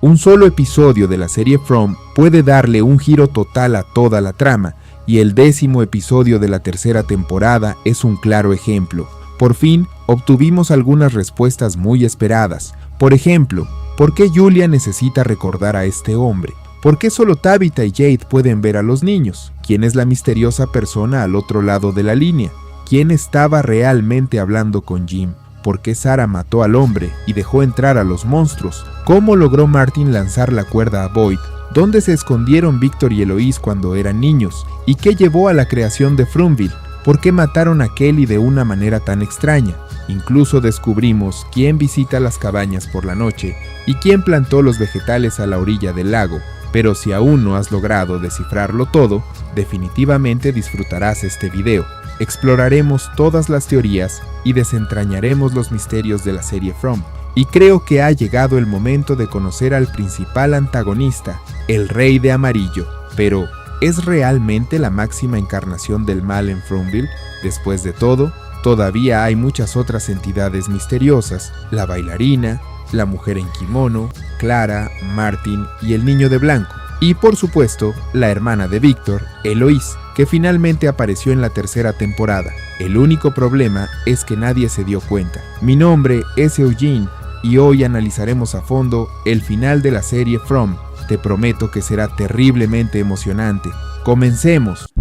Un solo episodio de la serie From puede darle un giro total a toda la trama, y el 10º episodio de la tercera temporada es un claro ejemplo. Por fin, obtuvimos algunas respuestas muy esperadas. Por ejemplo, ¿por qué Julia necesita recordar a este hombre? ¿Por qué solo Tabitha y Jade pueden ver a los niños? ¿Quién es la misteriosa persona al otro lado de la línea? ¿Quién estaba realmente hablando con Jim? ¿Por qué Sarah mató al hombre y dejó entrar a los monstruos? ¿Cómo logró Martin lanzar la cuerda a Boyd? ¿Dónde se escondieron Victor y Eloise cuando eran niños? ¿Y qué llevó a la creación de Fromville? ¿Por qué mataron a Kelly de una manera tan extraña? Incluso descubrimos quién visita las cabañas por la noche y quién plantó los vegetales a la orilla del lago. Pero si aún no has logrado descifrarlo todo, definitivamente disfrutarás este video. Exploraremos todas las teorías y desentrañaremos los misterios de la serie From. Y creo que ha llegado el momento de conocer al principal antagonista, el Rey de Amarillo. Pero, ¿es realmente la máxima encarnación del mal en Fromville? Después de todo, todavía hay muchas otras entidades misteriosas: la bailarina, la mujer en kimono, Clara, Martin y el niño de blanco. Y por supuesto, la hermana de Victor, Eloise, que finalmente apareció en la tercera temporada. El único problema es que nadie se dio cuenta. Mi nombre es Eugene y hoy analizaremos a fondo el final de la serie From. Te prometo que será terriblemente emocionante. ¡Comencemos!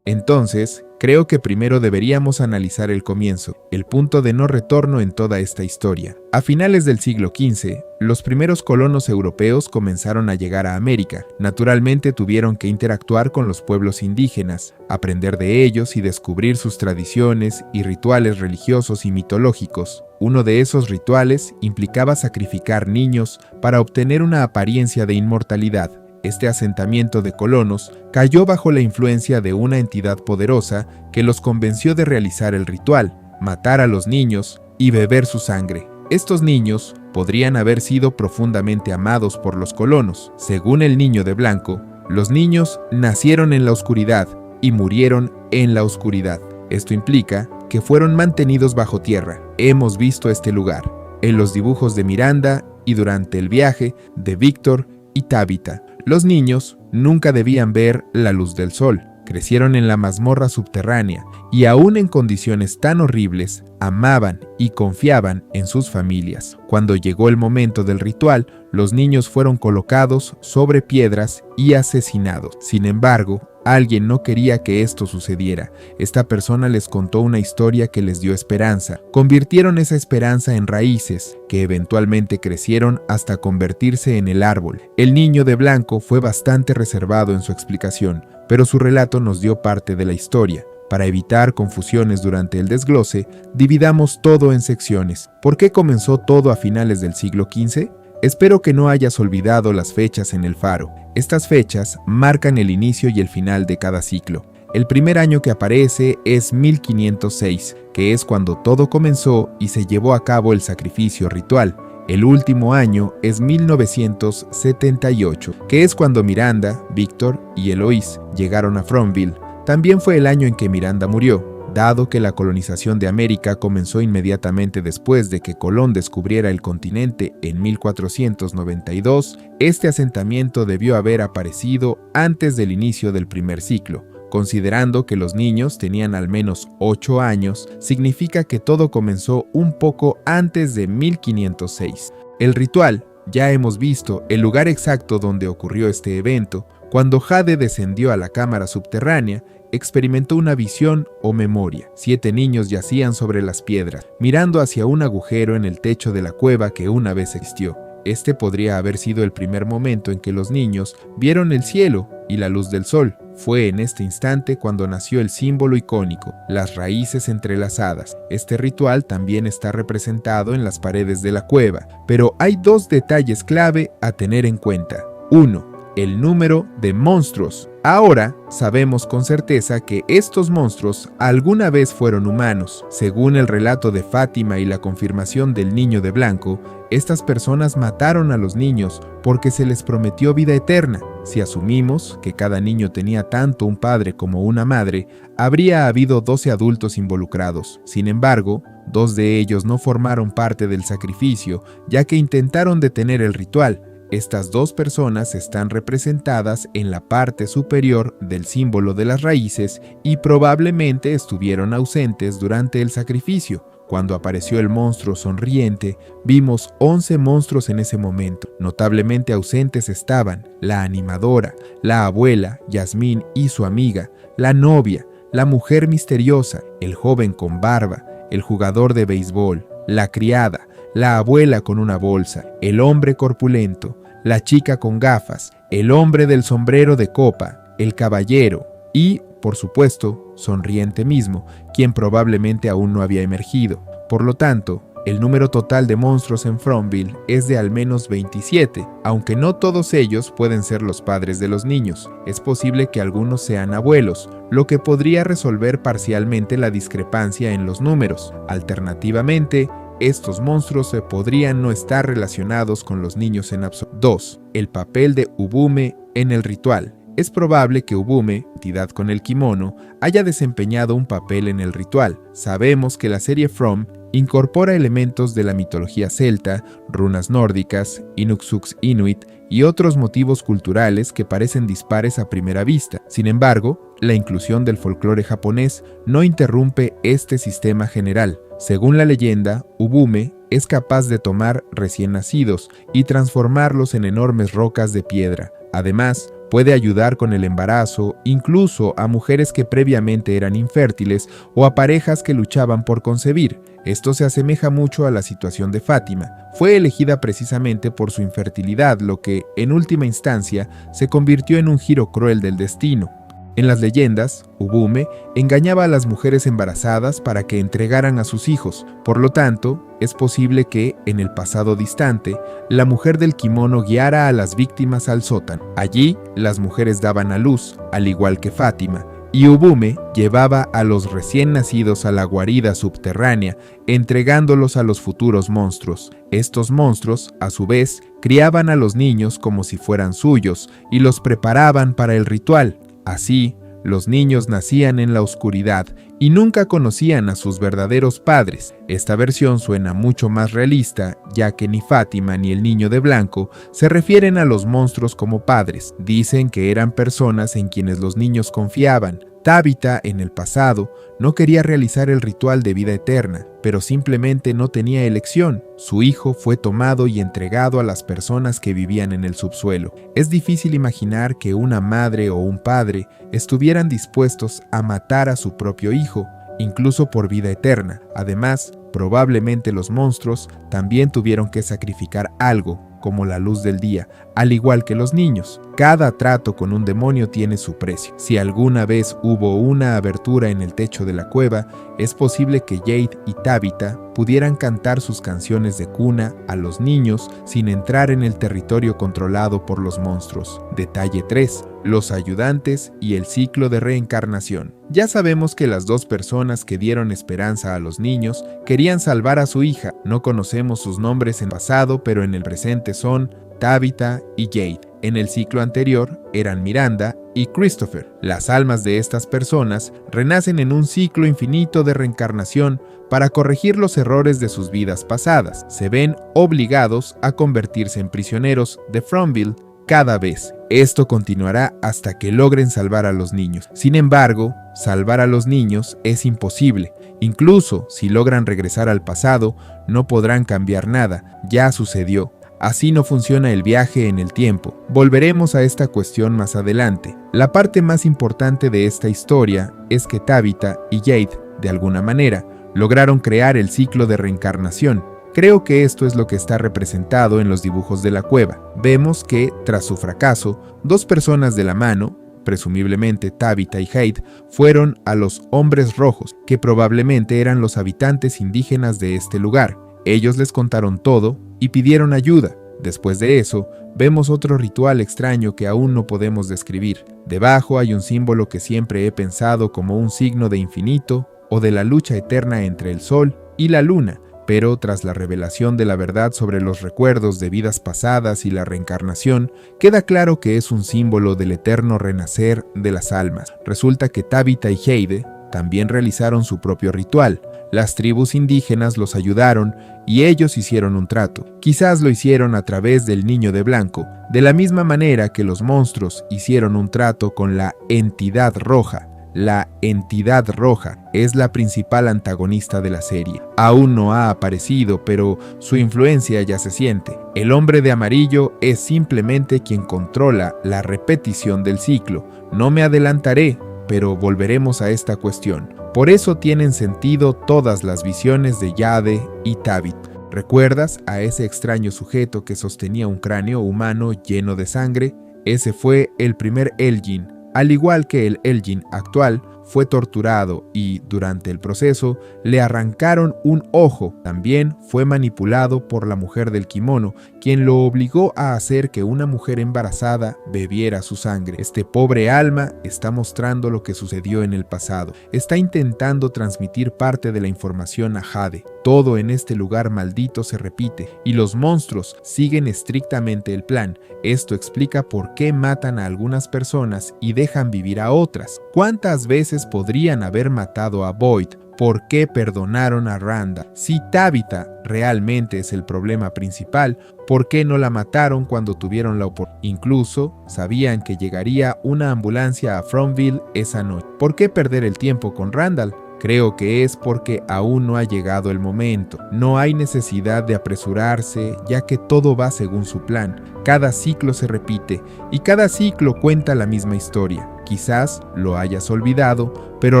Entonces, creo que primero deberíamos analizar el comienzo, el punto de no retorno en toda esta historia. A finales del siglo XV, los primeros colonos europeos comenzaron a llegar a América. Naturalmente tuvieron que interactuar con los pueblos indígenas, aprender de ellos y descubrir sus tradiciones y rituales religiosos y mitológicos. Uno de esos rituales implicaba sacrificar niños para obtener una apariencia de inmortalidad. Este asentamiento de colonos cayó bajo la influencia de una entidad poderosa que los convenció de realizar el ritual, matar a los niños y beber su sangre. Estos niños podrían haber sido profundamente amados por los colonos. Según el niño de blanco, los niños nacieron en la oscuridad y murieron en la oscuridad. Esto implica que fueron mantenidos bajo tierra. Hemos visto este lugar en los dibujos de Miranda y durante el viaje de Victor y Tabitha. Los niños nunca debían ver la luz del sol. Crecieron en la mazmorra subterránea y aún en condiciones tan horribles, amaban y confiaban en sus familias. Cuando llegó el momento del ritual, los niños fueron colocados sobre piedras y asesinados. Sin embargo, alguien no quería que esto sucediera. Esta persona les contó una historia que les dio esperanza. Convirtieron esa esperanza en raíces, que eventualmente crecieron hasta convertirse en el árbol. El niño de blanco fue bastante reservado en su explicación, pero su relato nos dio parte de la historia. Para evitar confusiones durante el desglose, dividamos todo en secciones. ¿Por qué comenzó todo a finales del siglo XV? Espero que no hayas olvidado las fechas en el faro. Estas fechas marcan el inicio y el final de cada ciclo. El primer año que aparece es 1506, que es cuando todo comenzó y se llevó a cabo el sacrificio ritual. El último año es 1978, que es cuando Miranda, Victor y Eloise llegaron a Fromville. También fue el año en que Miranda murió. Dado que la colonización de América comenzó inmediatamente después de que Colón descubriera el continente en 1492, este asentamiento debió haber aparecido antes del inicio del primer ciclo. Considerando que los niños tenían al menos 8 años, significa que todo comenzó un poco antes de 1506. El ritual, ya hemos visto el lugar exacto donde ocurrió este evento. Cuando Jade descendió a la cámara subterránea, experimentó una visión o memoria. 7 niños yacían sobre las piedras, mirando hacia un agujero en el techo de la cueva que una vez existió. Este podría haber sido el primer momento en que los niños vieron el cielo y la luz del sol. Fue en este instante cuando nació el símbolo icónico, las raíces entrelazadas. Este ritual también está representado en las paredes de la cueva, pero hay 2 detalles clave a tener en cuenta. 1. el número de monstruos. Ahora sabemos con certeza que estos monstruos alguna vez fueron humanos. Según el relato de Fátima y la confirmación del niño de blanco, estas personas mataron a los niños porque se les prometió vida eterna. Si asumimos que cada niño tenía tanto un padre como una madre, habría habido 12 adultos involucrados. Sin embargo, 2 de ellos no formaron parte del sacrificio, ya que intentaron detener el ritual. Estas 2 personas están representadas en la parte superior del símbolo de las raíces y probablemente estuvieron ausentes durante el sacrificio. Cuando apareció el monstruo sonriente, vimos 11 monstruos en ese momento. Notablemente ausentes estaban la animadora, la abuela, Yasmín y su amiga, la novia, la mujer misteriosa, el joven con barba, el jugador de béisbol, la criada, la abuela con una bolsa, el hombre corpulento, la chica con gafas, el hombre del sombrero de copa, el caballero y, por supuesto, Sonriente mismo, quien probablemente aún no había emergido. Por lo tanto, el número total de monstruos en Fromville es de al menos 27, aunque no todos ellos pueden ser los padres de los niños. Es posible que algunos sean abuelos, lo que podría resolver parcialmente la discrepancia en los números. Alternativamente, estos monstruos podrían no estar relacionados con los niños en absoluto. 2. El papel de Ubume en el ritual. Es probable que Ubume, entidad con el kimono, haya desempeñado un papel en el ritual. Sabemos que la serie From incorpora elementos de la mitología celta, runas nórdicas, Inuksuk Inuit y otros motivos culturales que parecen dispares a primera vista. Sin embargo, la inclusión del folclore japonés no interrumpe este sistema general. Según la leyenda, Ubume es capaz de tomar recién nacidos y transformarlos en enormes rocas de piedra. Además, puede ayudar con el embarazo, incluso a mujeres que previamente eran infértiles o a parejas que luchaban por concebir. Esto se asemeja mucho a la situación de Fátima. Fue elegida precisamente por su infertilidad, lo que, en última instancia, se convirtió en un giro cruel del destino. En las leyendas, Ubume engañaba a las mujeres embarazadas para que entregaran a sus hijos. Por lo tanto, es posible que, en el pasado distante, la mujer del kimono guiara a las víctimas al sótano. Allí, las mujeres daban a luz, al igual que Fátima, y Ubume llevaba a los recién nacidos a la guarida subterránea, entregándolos a los futuros monstruos. Estos monstruos, a su vez, criaban a los niños como si fueran suyos y los preparaban para el ritual. Así, los niños nacían en la oscuridad y nunca conocían a sus verdaderos padres. Esta versión suena mucho más realista, ya que ni Fátima ni el niño de blanco se refieren a los monstruos como padres. Dicen que eran personas en quienes los niños confiaban. Tabitha, en el pasado, no quería realizar el ritual de vida eterna, pero simplemente no tenía elección. Su hijo fue tomado y entregado a las personas que vivían en el subsuelo. Es difícil imaginar que una madre o un padre estuvieran dispuestos a matar a su propio hijo, incluso por vida eterna. Además, probablemente los monstruos también tuvieron que sacrificar algo, como la luz del día, al igual que los niños. Cada trato con un demonio tiene su precio. Si alguna vez hubo una abertura en el techo de la cueva, es posible que Jade y Tabitha pudieran cantar sus canciones de cuna a los niños sin entrar en el territorio controlado por los monstruos. Detalle 3. Los ayudantes y el ciclo de reencarnación. Ya sabemos que las 2 personas que dieron esperanza a los niños querían salvar a su hija. No conocemos sus nombres en pasado, pero en el presente son Tabitha y Jade. En el ciclo anterior eran Miranda y Christopher. Las almas de estas personas renacen en un ciclo infinito de reencarnación para corregir los errores de sus vidas pasadas. Se ven obligados a convertirse en prisioneros de Fromville cada vez. Esto continuará hasta que logren salvar a los niños. Sin embargo, salvar a los niños es imposible. Incluso si logran regresar al pasado, no podrán cambiar nada. Ya sucedió. Así no funciona el viaje en el tiempo. Volveremos a esta cuestión más adelante. La parte más importante de esta historia es que Tabitha y Jade, de alguna manera, lograron crear el ciclo de reencarnación. Creo que esto es lo que está representado en los dibujos de la cueva. Vemos que, tras su fracaso, 2 personas de la mano, presumiblemente Tabitha y Jade, fueron a los Hombres Rojos, que probablemente eran los habitantes indígenas de este lugar. Ellos les contaron todo y pidieron ayuda. Después de eso, vemos otro ritual extraño que aún no podemos describir. Debajo hay un símbolo que siempre he pensado como un signo de infinito o de la lucha eterna entre el sol y la luna, pero tras la revelación de la verdad sobre los recuerdos de vidas pasadas y la reencarnación, queda claro que es un símbolo del eterno renacer de las almas. Resulta que Tabitha y Heide también realizaron su propio ritual. Las tribus indígenas los ayudaron y ellos hicieron un trato. Quizás lo hicieron a través del Niño de Blanco, de la misma manera que los monstruos hicieron un trato con la Entidad Roja. La Entidad Roja es la principal antagonista de la serie. Aún no ha aparecido, pero su influencia ya se siente. El Hombre de Amarillo es simplemente quien controla la repetición del ciclo. No me adelantaré, pero volveremos a esta cuestión. Por eso tienen sentido todas las visiones de Jade y Tabitha. ¿Recuerdas a ese extraño sujeto que sostenía un cráneo humano lleno de sangre? Ese fue el primer Elgin. Al igual que el Elgin actual, fue torturado y, durante el proceso, le arrancaron un ojo. También fue manipulado por la mujer del kimono, quien lo obligó a hacer que una mujer embarazada bebiera su sangre. Este pobre alma está mostrando lo que sucedió en el pasado. Está intentando transmitir parte de la información a Jade. Todo en este lugar maldito se repite, y los monstruos siguen estrictamente el plan. Esto explica por qué matan a algunas personas y dejan vivir a otras. ¿Cuántas veces podrían haber matado a Boyd? ¿Por qué perdonaron a Randall? Si Tabitha realmente es el problema principal, ¿por qué no la mataron cuando tuvieron la oportunidad? Incluso sabían que llegaría una ambulancia a Fromville esa noche. ¿Por qué perder el tiempo con Randall? Creo que es porque aún no ha llegado el momento. No hay necesidad de apresurarse, ya que todo va según su plan. Cada ciclo se repite y cada ciclo cuenta la misma historia. Quizás lo hayas olvidado, pero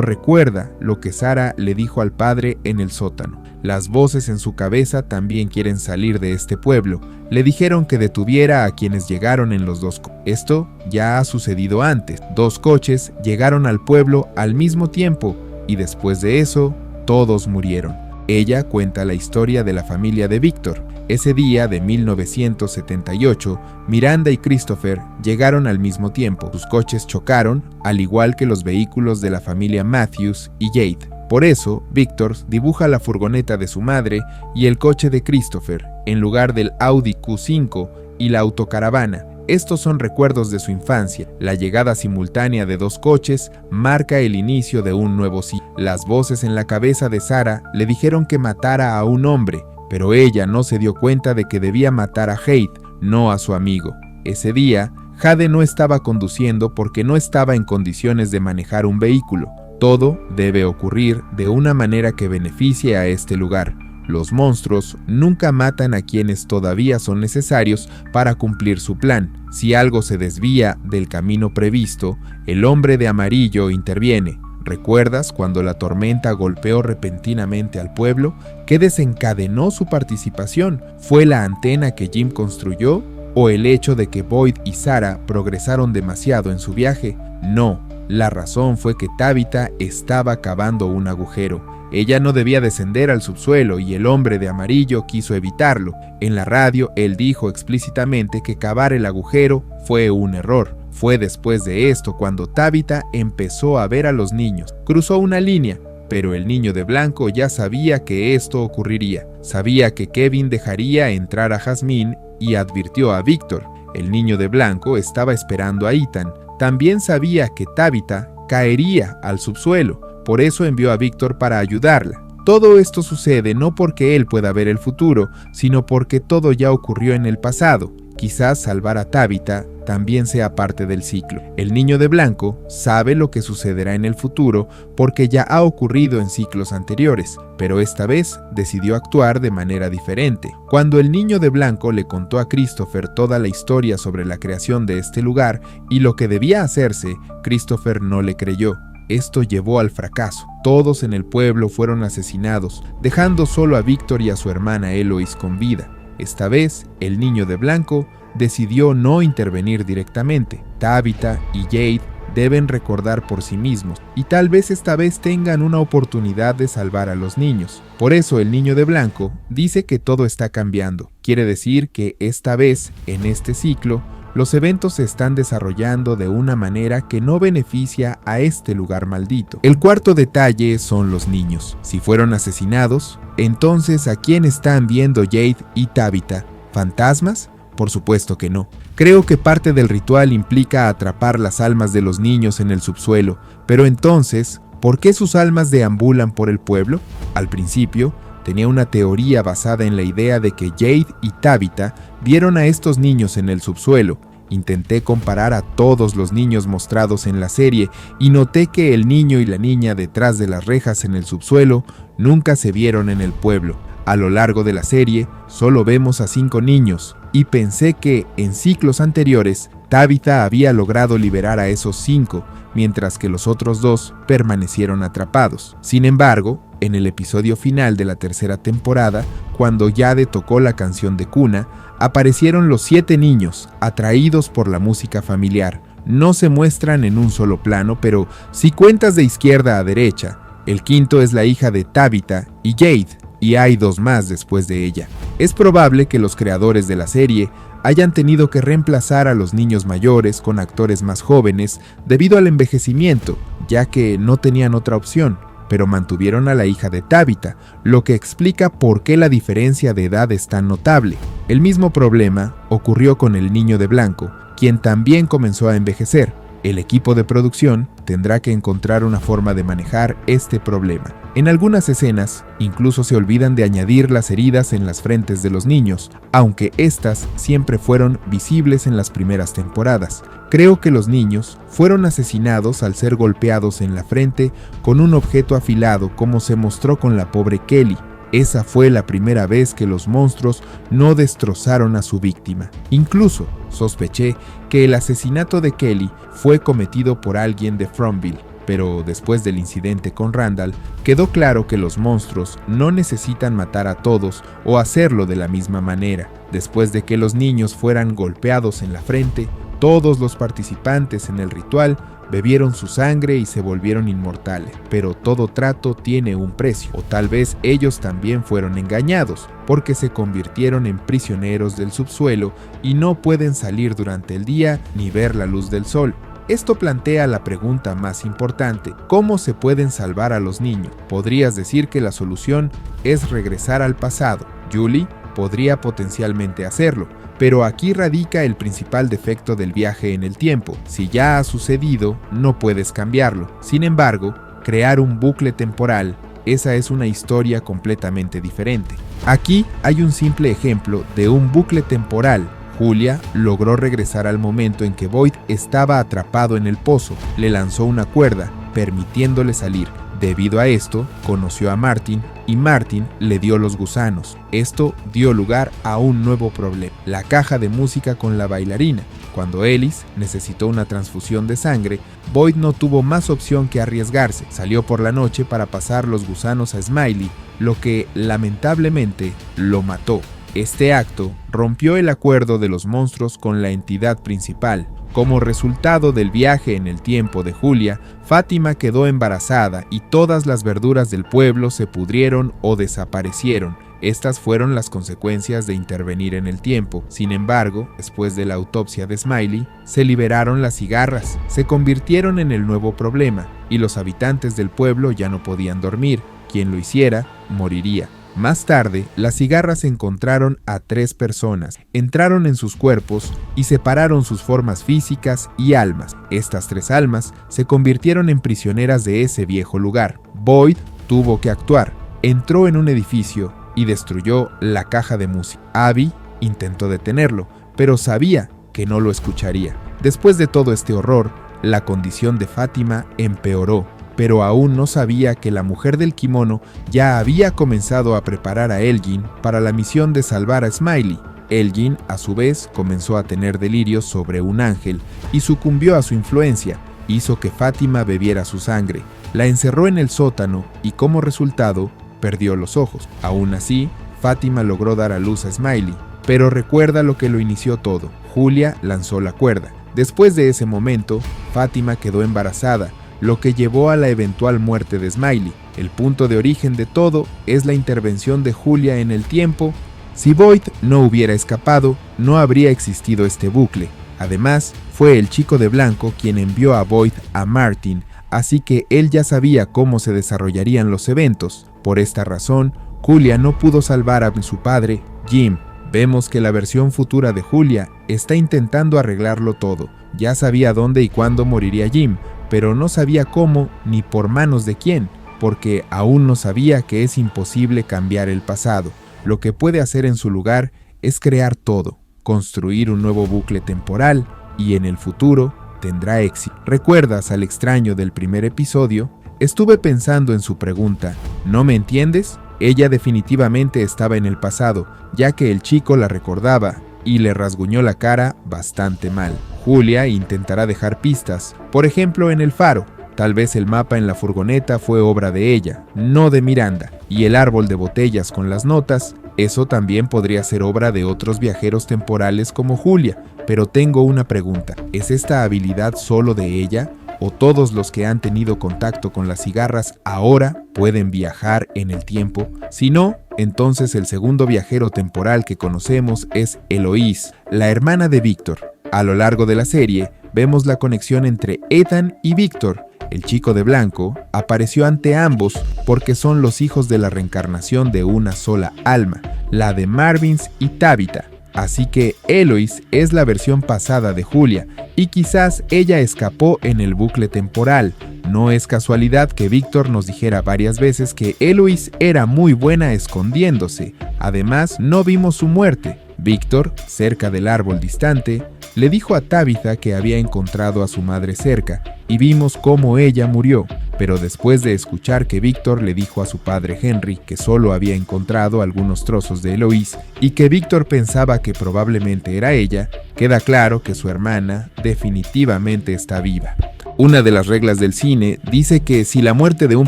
recuerda lo que Sarah le dijo al padre en el sótano. Las voces en su cabeza también quieren salir de este pueblo. Le dijeron que detuviera a quienes llegaron en los dos coches. Esto ya ha sucedido antes. 2 coches llegaron al pueblo al mismo tiempo y después de eso, todos murieron. Ella cuenta la historia de la familia de Victor. Ese día de 1978, Miranda y Christopher llegaron al mismo tiempo. Sus coches chocaron, al igual que los vehículos de la familia Matthews y Jade. Por eso, Victor dibuja la furgoneta de su madre y el coche de Christopher, en lugar del Audi Q5 y la autocaravana. Estos son recuerdos de su infancia. La llegada simultánea de 2 coches marca el inicio de un nuevo ciclo. Las voces en la cabeza de Sarah le dijeron que matara a un hombre, pero ella no se dio cuenta de que debía matar a Jade, no a su amigo. Ese día, Jade no estaba conduciendo porque no estaba en condiciones de manejar un vehículo. Todo debe ocurrir de una manera que beneficie a este lugar. Los monstruos nunca matan a quienes todavía son necesarios para cumplir su plan. Si algo se desvía del camino previsto, el Hombre de Amarillo interviene. ¿Recuerdas cuando la tormenta golpeó repentinamente al pueblo? ¿Qué desencadenó su participación? ¿Fue la antena que Jim construyó? ¿O el hecho de que Boyd y Sarah progresaron demasiado en su viaje? No, la razón fue que Tabitha estaba cavando un agujero. Ella no debía descender al subsuelo y el Hombre de Amarillo quiso evitarlo. En la radio, él dijo explícitamente que cavar el agujero fue un error. Fue después de esto cuando Tabitha empezó a ver a los niños. Cruzó una línea, pero el Niño de Blanco ya sabía que esto ocurriría. Sabía que Kevin dejaría entrar a Jasmine y advirtió a Victor. El Niño de Blanco estaba esperando a Ethan. También sabía que Tabitha caería al subsuelo. Por eso envió a Victor para ayudarla. Todo esto sucede no porque él pueda ver el futuro, sino porque todo ya ocurrió en el pasado. Quizás salvar a Tabitha también sea parte del ciclo. El Niño de Blanco sabe lo que sucederá en el futuro porque ya ha ocurrido en ciclos anteriores, pero esta vez decidió actuar de manera diferente. Cuando el Niño de Blanco le contó a Christopher toda la historia sobre la creación de este lugar y lo que debía hacerse, Christopher no le creyó. Esto llevó al fracaso. Todos en el pueblo fueron asesinados, dejando solo a Victor y a su hermana Eloise con vida. Esta vez, el Niño de Blanco decidió no intervenir directamente. Tabitha y Jade deben recordar por sí mismos, y tal vez esta vez tengan una oportunidad de salvar a los niños. Por eso el niño de blanco dice que todo está cambiando. Quiere decir que esta vez, en este ciclo, los eventos se están desarrollando de una manera que no beneficia a este lugar maldito. El cuarto detalle son los niños. Si fueron asesinados, entonces ¿a quién están viendo Jade y Tabitha? ¿Fantasmas? Por supuesto que no. Creo que parte del ritual implica atrapar las almas de los niños en el subsuelo, pero entonces, ¿por qué sus almas deambulan por el pueblo? Al principio, tenía una teoría basada en la idea de que Jade y Tabitha vieron a estos niños en el subsuelo. Intenté comparar a todos los niños mostrados en la serie y noté que el niño y la niña detrás de las rejas en el subsuelo nunca se vieron en el pueblo. A lo largo de la serie, solo vemos a 5 niños, y pensé que, en ciclos anteriores, Tabitha había logrado liberar a esos 5, mientras que los otros 2 permanecieron atrapados. Sin embargo, en el episodio final de la tercera temporada, cuando Jade tocó la canción de cuna, aparecieron los 7 niños, atraídos por la música familiar. No se muestran en un solo plano, pero si cuentas de izquierda a derecha, el quinto es la hija de Tabitha y Jade, y hay 2 más después de ella. Es probable que los creadores de la serie hayan tenido que reemplazar a los niños mayores con actores más jóvenes debido al envejecimiento, ya que no tenían otra opción, pero mantuvieron a la hija de Tabitha, lo que explica por qué la diferencia de edad es tan notable. El mismo problema ocurrió con el niño de blanco, quien también comenzó a envejecer. El equipo de producción tendrá que encontrar una forma de manejar este problema. En algunas escenas, incluso se olvidan de añadir las heridas en las frentes de los niños, aunque estas siempre fueron visibles en las primeras temporadas. Creo que los niños fueron asesinados al ser golpeados en la frente con un objeto afilado, como se mostró con la pobre Kelly. Esa fue la primera vez que los monstruos no destrozaron a su víctima. Incluso sospeché que el asesinato de Kelly fue cometido por alguien de Fromville, pero después del incidente con Randall, quedó claro que los monstruos no necesitan matar a todos o hacerlo de la misma manera. Después de que los niños fueran golpeados en la frente, todos los participantes en el ritual bebieron su sangre y se volvieron inmortales, pero todo trato tiene un precio, o tal vez ellos también fueron engañados, porque se convirtieron en prisioneros del subsuelo y no pueden salir durante el día ni ver la luz del sol. Esto plantea la pregunta más importante: ¿cómo se pueden salvar a los niños? Podrías decir que la solución es regresar al pasado. Julie podría potencialmente hacerlo, pero aquí radica el principal defecto del viaje en el tiempo. Si ya ha sucedido, no puedes cambiarlo. Sin embargo, crear un bucle temporal, esa es una historia completamente diferente. Aquí hay un simple ejemplo de un bucle temporal. Julia logró regresar al momento en que Boyd estaba atrapado en el pozo. Le lanzó una cuerda, permitiéndole salir. Debido a esto, conoció a Martin y Martin le dio los gusanos. Esto dio lugar a un nuevo problema: la caja de música con la bailarina. Cuando Ellis necesitó una transfusión de sangre, Boyd no tuvo más opción que arriesgarse. Salió por la noche para pasar los gusanos a Smiley, lo que lamentablemente lo mató. Este acto rompió el acuerdo de los monstruos con la entidad principal. Como resultado del viaje en el tiempo de Julia, Fátima quedó embarazada y todas las verduras del pueblo se pudrieron o desaparecieron. Estas fueron las consecuencias de intervenir en el tiempo. Sin embargo, después de la autopsia de Smiley, se liberaron las cigarras, se convirtieron en el nuevo problema, y los habitantes del pueblo ya no podían dormir. Quien lo hiciera, moriría. Más tarde, las cigarras encontraron a 3 personas, entraron en sus cuerpos y separaron sus formas físicas y almas. Estas 3 almas se convirtieron en prisioneras de ese viejo lugar. Boyd tuvo que actuar. Entró en un edificio y destruyó la caja de música. Abby intentó detenerlo, pero sabía que no lo escucharía. Después de todo este horror, la condición de Fátima empeoró, pero aún no sabía que la mujer del kimono ya había comenzado a preparar a Elgin para la misión de salvar a Smiley. Elgin, a su vez, comenzó a tener delirios sobre un ángel y sucumbió a su influencia. Hizo que Fátima bebiera su sangre, la encerró en el sótano y, como resultado, perdió los ojos. Aún así, Fátima logró dar a luz a Smiley, pero recuerda lo que lo inició todo. Julia lanzó la cuerda. Después de ese momento, Fátima quedó embarazada, lo que llevó a la eventual muerte de Smiley. El punto de origen de todo es la intervención de Julia en el tiempo. Si Boyd no hubiera escapado, no habría existido este bucle. Además, fue el chico de blanco quien envió a Boyd a Martin, así que él ya sabía cómo se desarrollarían los eventos. Por esta razón, Julia no pudo salvar a su padre, Jim. Vemos que la versión futura de Julia está intentando arreglarlo todo. Ya sabía dónde y cuándo moriría Jim, pero no sabía cómo ni por manos de quién, porque aún no sabía que es imposible cambiar el pasado. Lo que puede hacer en su lugar es crear todo, construir un nuevo bucle temporal, y en el futuro tendrá éxito. ¿Recuerdas al extraño del primer episodio? Estuve pensando en su pregunta, ¿no me entiendes? Ella definitivamente estaba en el pasado, ya que el chico la recordaba y le rasguñó la cara bastante mal. Julia intentará dejar pistas, por ejemplo en el faro. Tal vez el mapa en la furgoneta fue obra de ella, no de Miranda, y el árbol de botellas con las notas, eso también podría ser obra de otros viajeros temporales como Julia. Pero tengo una pregunta, ¿es esta habilidad solo de ella? ¿O todos los que han tenido contacto con las cigarras ahora pueden viajar en el tiempo? Si no, entonces el segundo viajero temporal que conocemos es Eloise, la hermana de Victor. A lo largo de la serie, vemos la conexión entre Ethan y Victor. El chico de blanco apareció ante ambos porque son los hijos de la reencarnación de una sola alma, la de Marvins y Tabitha. Así que Eloise es la versión pasada de Julia, y quizás ella escapó en el bucle temporal. No es casualidad que Victor nos dijera varias veces que Eloise era muy buena escondiéndose. Además, no vimos su muerte. Victor, cerca del árbol distante, le dijo a Tabitha que había encontrado a su madre cerca, y vimos cómo ella murió. Pero después de escuchar que Victor le dijo a su padre Henry que solo había encontrado algunos trozos de Eloise y que Victor pensaba que probablemente era ella, queda claro que su hermana definitivamente está viva. Una de las reglas del cine dice que si la muerte de un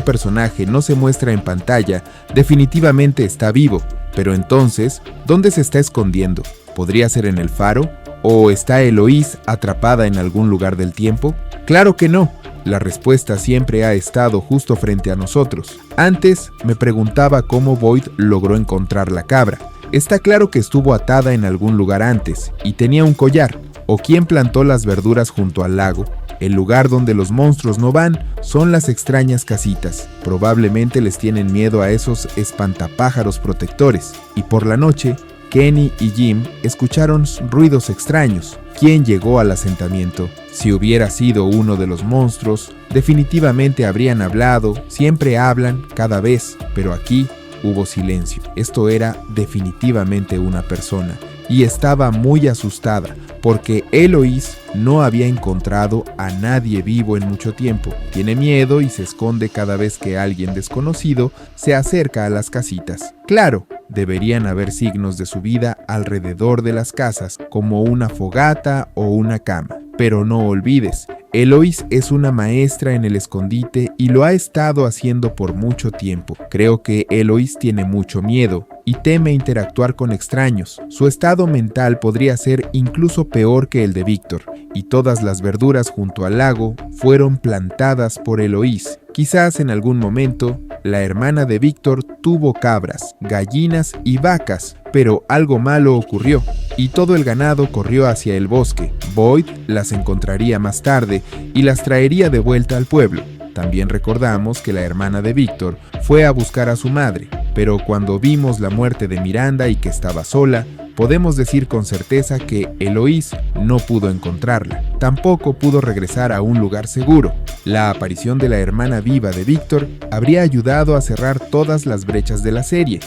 personaje no se muestra en pantalla, definitivamente está vivo. Pero entonces, ¿dónde se está escondiendo? ¿Podría ser en el faro? ¿O está Eloise atrapada en algún lugar del tiempo? ¡Claro que no! La respuesta siempre ha estado justo frente a nosotros. Antes me preguntaba cómo Boyd logró encontrar la cabra. Está claro que estuvo atada en algún lugar antes y tenía un collar. ¿O quién plantó las verduras junto al lago? El lugar donde los monstruos no van son las extrañas casitas. Probablemente les tienen miedo a esos espantapájaros protectores. Y por la noche, Kenny y Jim escucharon ruidos extraños. ¿Quién llegó al asentamiento? Si hubiera sido uno de los monstruos, definitivamente habrían hablado, siempre hablan, cada vez, pero aquí hubo silencio. Esto era definitivamente una persona, y estaba muy asustada, porque Eloise no había encontrado a nadie vivo en mucho tiempo. Tiene miedo y se esconde cada vez que alguien desconocido se acerca a las casitas. Claro, deberían haber signos de su vida alrededor de las casas, como una fogata o una cama. Pero no olvides, Eloise es una maestra en el escondite y lo ha estado haciendo por mucho tiempo. Creo que Eloise tiene mucho miedo y teme interactuar con extraños. Su estado mental podría ser incluso peor que el de Victor, y todas las verduras junto al lago fueron plantadas por Eloise. Quizás en algún momento, la hermana de Victor tuvo cabras, gallinas y vacas, pero algo malo ocurrió, y todo el ganado corrió hacia el bosque. Boyd las encontraría más tarde y las traería de vuelta al pueblo. También recordamos que la hermana de Victor fue a buscar a su madre, pero cuando vimos la muerte de Miranda y que estaba sola, podemos decir con certeza que Eloise no pudo encontrarla. Tampoco pudo regresar a un lugar seguro. La aparición de la hermana viva de Victor habría ayudado a cerrar todas las brechas de la serie.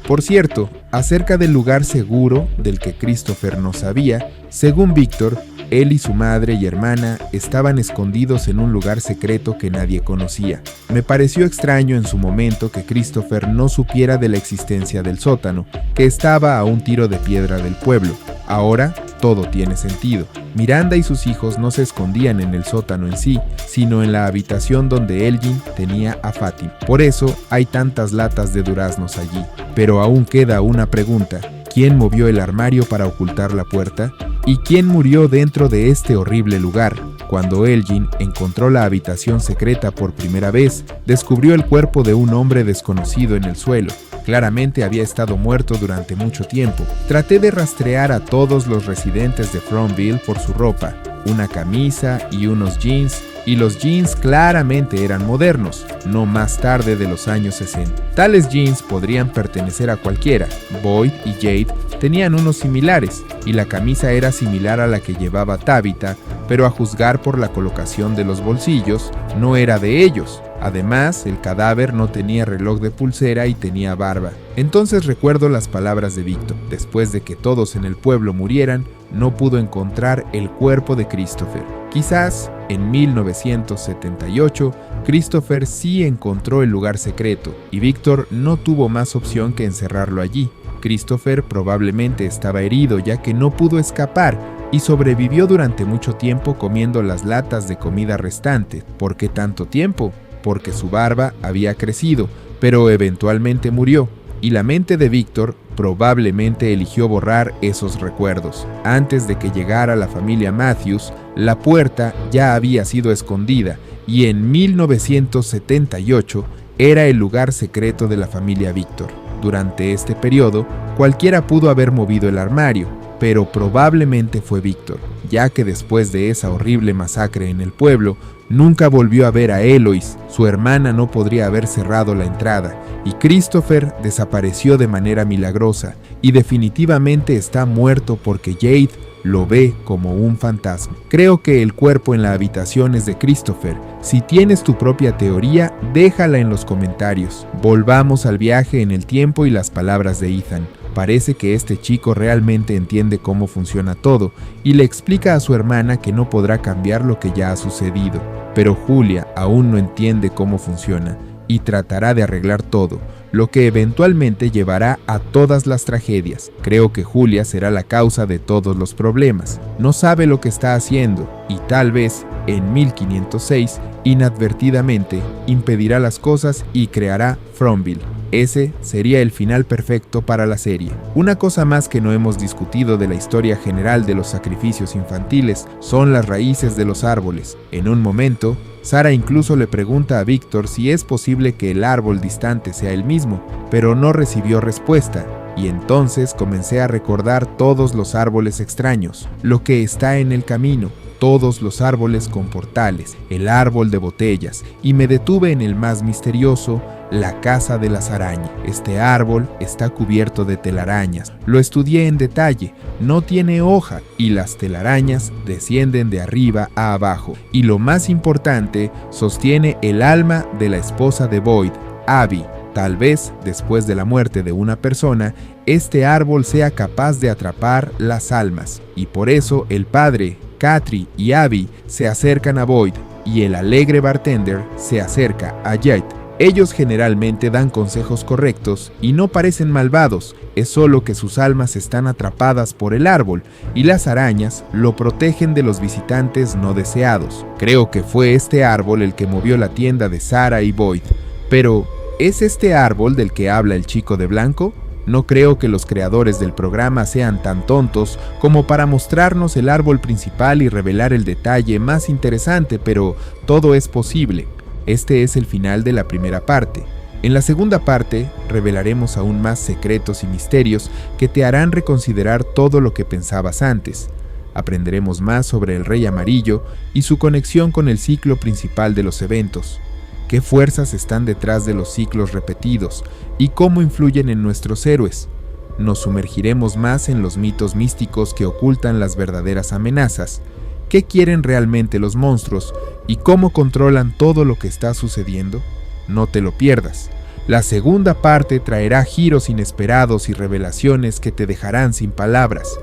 Por cierto, acerca del lugar seguro del que Christopher no sabía, según Victor, él y su madre y hermana estaban escondidos en un lugar secreto que nadie conocía. Me pareció extraño en su momento que Christopher no supiera de la existencia del sótano, que estaba a un tiro de piedra del pueblo. Ahora, todo tiene sentido. Miranda y sus hijos no se escondían en el sótano en sí, sino en la habitación donde Elgin tenía a Fátima. Por eso hay tantas latas de duraznos allí. Pero aún queda una pregunta. ¿Quién movió el armario para ocultar la puerta? ¿Y quién murió dentro de este horrible lugar? Cuando Elgin encontró la habitación secreta por primera vez, descubrió el cuerpo de un hombre desconocido en el suelo. Claramente había estado muerto durante mucho tiempo. Traté de rastrear a todos los residentes de Fromville por su ropa, una camisa y unos jeans, y los jeans claramente eran modernos, no más tarde de los años 60. Tales jeans podrían pertenecer a cualquiera. Boyd y Jade tenían unos similares, y la camisa era similar a la que llevaba Tabitha, pero a juzgar por la colocación de los bolsillos, no era de ellos. Además, el cadáver no tenía reloj de pulsera y tenía barba. Entonces recuerdo las palabras de Victor. Después de que todos en el pueblo murieran, no pudo encontrar el cuerpo de Christopher. Quizás, en 1978, Christopher sí encontró el lugar secreto, y Victor no tuvo más opción que encerrarlo allí. Christopher probablemente estaba herido ya que no pudo escapar, y sobrevivió durante mucho tiempo comiendo las latas de comida restantes. ¿Por qué tanto tiempo? Porque su barba había crecido, pero eventualmente murió, y la mente de Victor probablemente eligió borrar esos recuerdos. Antes de que llegara la familia Matthews, la puerta ya había sido escondida, y en 1978 era el lugar secreto de la familia Victor. Durante este periodo, cualquiera pudo haber movido el armario, pero probablemente fue Victor, ya que después de esa horrible masacre en el pueblo, nunca volvió a ver a Eloise. Su hermana no podría haber cerrado la entrada, y Christopher desapareció de manera milagrosa, y definitivamente está muerto porque Jade lo ve como un fantasma. Creo que el cuerpo en la habitación es de Christopher. Si tienes tu propia teoría, déjala en los comentarios. Volvamos al viaje en el tiempo y las palabras de Ethan. Parece que este chico realmente entiende cómo funciona todo y le explica a su hermana que no podrá cambiar lo que ya ha sucedido. Pero Julia aún no entiende cómo funciona y tratará de arreglar todo, lo que eventualmente llevará a todas las tragedias. Creo que Julia será la causa de todos los problemas. No sabe lo que está haciendo y tal vez, en 1506, inadvertidamente, impedirá las cosas y creará Fromville. Ese sería el final perfecto para la serie. Una cosa más que no hemos discutido de la historia general de los sacrificios infantiles son las raíces de los árboles. En un momento, Sarah incluso le pregunta a Victor si es posible que el árbol distante sea el mismo, pero no recibió respuesta. Y entonces comencé a recordar todos los árboles extraños, lo que está en el camino, todos los árboles con portales, el árbol de botellas, y me detuve en el más misterioso, la casa de las arañas. Este árbol está cubierto de telarañas. Lo estudié en detalle, no tiene hoja y las telarañas descienden de arriba a abajo. Y lo más importante, sostiene el alma de la esposa de Boyd, Abby. Tal vez, después de la muerte de una persona, este árbol sea capaz de atrapar las almas. Y por eso el padre, Katri y Abby se acercan a Boyd y el alegre bartender se acerca a Jade. Ellos generalmente dan consejos correctos y no parecen malvados, es solo que sus almas están atrapadas por el árbol y las arañas lo protegen de los visitantes no deseados. Creo que fue este árbol el que movió la tienda de Sarah y Boyd. Pero, ¿es este árbol del que habla el chico de blanco? No creo que los creadores del programa sean tan tontos como para mostrarnos el árbol principal y revelar el detalle más interesante, pero todo es posible. Este es el final de la primera parte. En la segunda parte, revelaremos aún más secretos y misterios que te harán reconsiderar todo lo que pensabas antes. Aprenderemos más sobre el Rey Amarillo y su conexión con el ciclo principal de los eventos. ¿Qué fuerzas están detrás de los ciclos repetidos y cómo influyen en nuestros héroes? Nos sumergiremos más en los mitos místicos que ocultan las verdaderas amenazas. ¿Qué quieren realmente los monstruos y cómo controlan todo lo que está sucediendo? No te lo pierdas. La segunda parte traerá giros inesperados y revelaciones que te dejarán sin palabras.